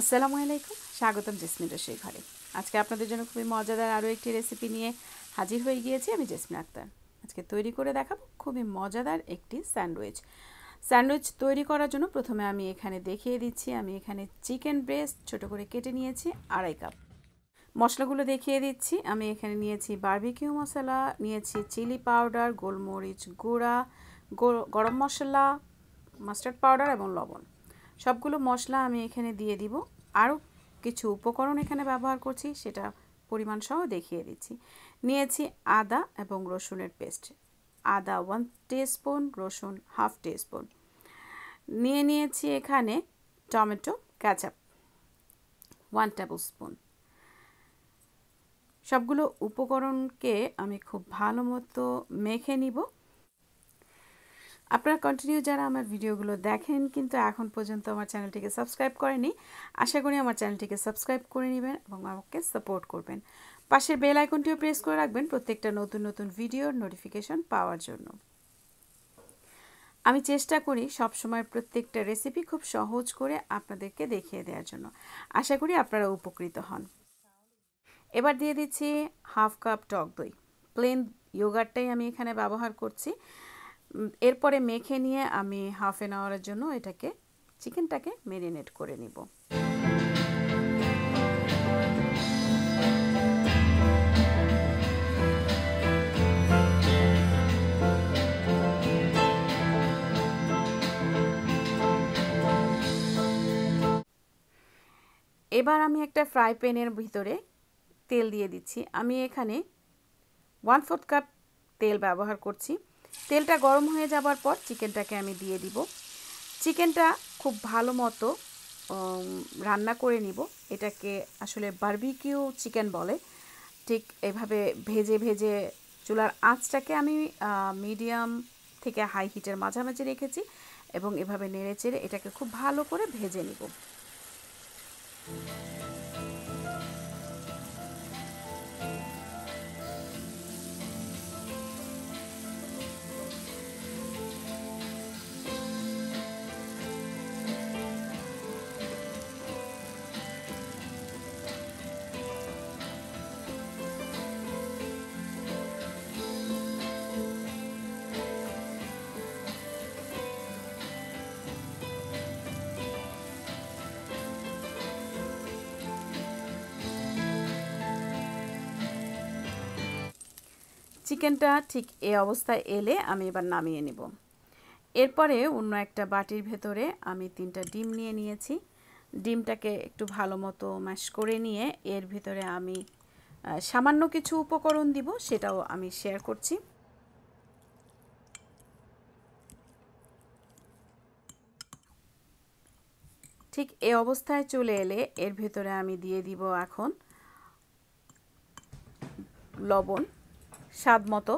আসসালামু আলাইকুম, স্বাগতম জেসমিন রসুই ঘরে। আজকে আপনাদের জন্য খুবই মজাদার আরও একটি রেসিপি নিয়ে হাজির হয়ে গিয়েছি। আমি জেসমিন আক্তার। আজকে তৈরি করে দেখাবো খুবই মজাদার একটি স্যান্ডউইচ। স্যান্ডউইচ তৈরি করার জন্য প্রথমে আমি এখানে দেখিয়ে দিচ্ছি। আমি এখানে চিকেন ব্রেস্ট ছোট করে কেটে নিয়েছি 2.5 কাপ। মশলাগুলো দেখিয়ে দিচ্ছি। আমি এখানে নিয়েছি বারবিকিউ মশলা, নিয়েছি চিলি পাউডার, গোলমরিচ গুঁড়া, গরম মশলা, মাস্টার্ড পাউডার এবং লবণ। সবগুলো মশলা আমি এখানে দিয়ে দিব। আরও কিছু উপকরণ এখানে ব্যবহার করছি, সেটা পরিমাণ সহ দেখিয়ে দিচ্ছি। নিয়েছি আদা এবং রসুনের পেস্ট। আদা 1 টিস্পুন, রসুন 1/2 টিস্পুন। নিয়েছি এখানে টমেটো কেচাপ 1 টেবিল স্পুন। সবগুলো উপকরণকে আমি খুব ভালো মতো মেখে নিব। আপনারা কন্টিনিউ যারা আমার ভিডিওগুলো দেখেন কিন্তু এখন পর্যন্ত আমার চ্যানেলটিকে সাবস্ক্রাইব করেনি, আশা করি আমার চ্যানেলটিকে সাবস্ক্রাইব করে নেবেন এবং আমাকে সাপোর্ট করবেন। পাশের বেল আইকনটিও প্রেস করে রাখবেন প্রত্যেকটা নতুন নতুন ভিডিওর নোটিফিকেশন পাওয়ার জন্য। আমি চেষ্টা করি সবসময় প্রত্যেকটা রেসিপি খুব সহজ করে আপনাদেরকে দেখিয়ে দেওয়ার জন্য। আশা করি আপনারা উপকৃত হন। এবার দিয়ে দিচ্ছি 1/2 কাপ টক দই। প্লেন ইয়োগার্টটাই আমি এখানে ব্যবহার করছি। এরপরে মেখে নিয়ে আমি 1/2 আওয়ারের জন্য চিকেনটাকে ম্যারিনেট করে নিব। এবার আমি একটা ফ্রাই প্যানের ভিতরে তেল দিয়ে দিচ্ছি। আমি এখানে 1/4 কাপ তেল ব্যবহার করছি। তেলটা গরম হয়ে যাবার পর চিকেনটাকে আমি দিয়ে দিব। চিকেনটা খুব ভালো মতো রান্না করে নিব। এটাকে আসলে বারবিকিউ চিকেন বলে। ঠিক এভাবে ভেজে ভেজে চুলার আঁচটাকে আমি মিডিয়াম থেকে হাই হিটের মাঝামাঝি রেখেছি এবং এভাবে নেড়ে চেড়ে এটাকে খুব ভালো করে ভেজে নিব। চিকেনটা ঠিক এই অবস্থায় এলে আমি এবার নামিয়ে নেব। এরপরে অন্য একটা বাটির ভেতরে আমি 3টা ডিম নিয়ে নিয়েছি। ডিমটাকে একটু ভালো মতো ম্যাশ করে নিয়ে এর ভিতরে আমি সামান্য কিছু উপকরণ দিব, সেটাও আমি শেয়ার করছি। ঠিক এই অবস্থায় চলে এলে এর ভিতরে আমি দিয়ে দিব এখন লবণ স্বাদ মতো,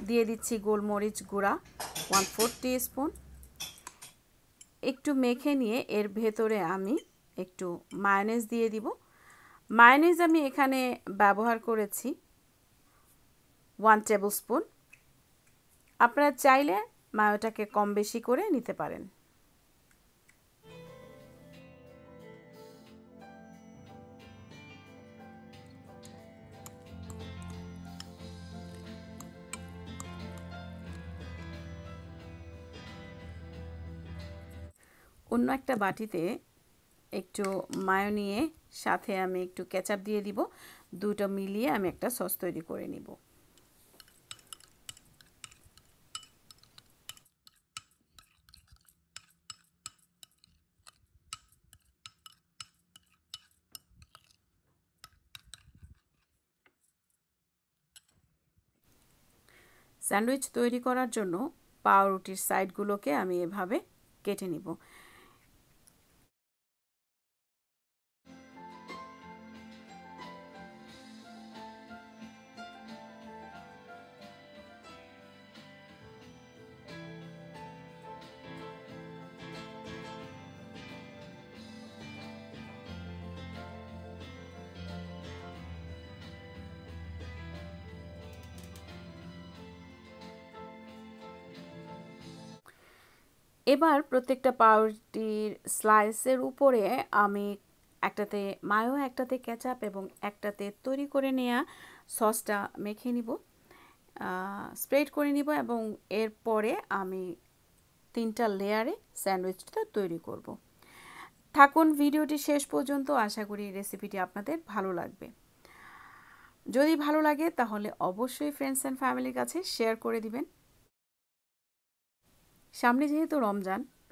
দিয়ে দিচ্ছি গোলমরিচ গুঁড়া 1/4 টিস্পুন। একটু মেখে নিয়ে এর ভেতরে আমি একটু মায়োনেজ দিয়ে দিব। মায়োনেজ আমি এখানে ব্যবহার করেছি 1 টেবিল স্পুন। আপনারা চাইলে মায়োটাকে কম বেশি করে নিতে পারেন। অন্য একটা বাটিতে একটু মায়ো নিয়ে সাথে আমি একটু কেচাপ দিয়ে দিব। দুটো মিলিয়ে আমি একটা সস তৈরি করে নিব। স্যান্ডউইচ তৈরি করার জন্য পাউরুটির সাইডগুলোকে আমি এভাবে কেটে নিব। এবার প্রত্যেকটা পাউরুটির স্লাইসের উপরে আমি একটাতে মায়ো, একটাতে কেচাপ এবং একটাতে তৈরি করে নেওয়া সসটা মেখে নিব, স্প্রেড করে নিব এবং এরপরে আমি 3টা লেয়ারে স্যান্ডউইচটা তৈরি করব। থাকুন ভিডিওটি শেষ পর্যন্ত, আশা করি রেসিপিটি আপনাদের ভালো লাগবে। যদি ভালো লাগে তাহলে অবশ্যই ফ্রেন্ডস অ্যান্ড ফ্যামিলির কাছে শেয়ার করে দিবেন। সামনে যেহেতু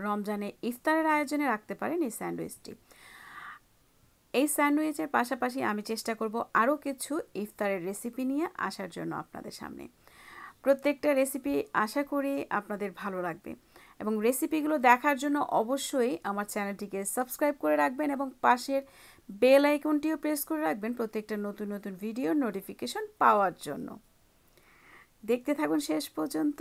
রমজানে ইফতারের আয়োজনে রাখতে পারেন এই স্যান্ডউইচটি। এই স্যান্ডউইচের পাশাপাশি আমি চেষ্টা করব আরও কিছু ইফতারের রেসিপি নিয়ে আসার জন্য আপনাদের সামনে। প্রত্যেকটা রেসিপি আশা করি আপনাদের ভালো লাগবে এবং রেসিপিগুলো দেখার জন্য অবশ্যই আমার চ্যানেলটিকে সাবস্ক্রাইব করে রাখবেন এবং পাশের বেল আইকনটিও প্রেস করে রাখবেন প্রত্যেকটা নতুন ভিডিওর নোটিফিকেশন পাওয়ার জন্য। দেখতে থাকুন শেষ পর্যন্ত।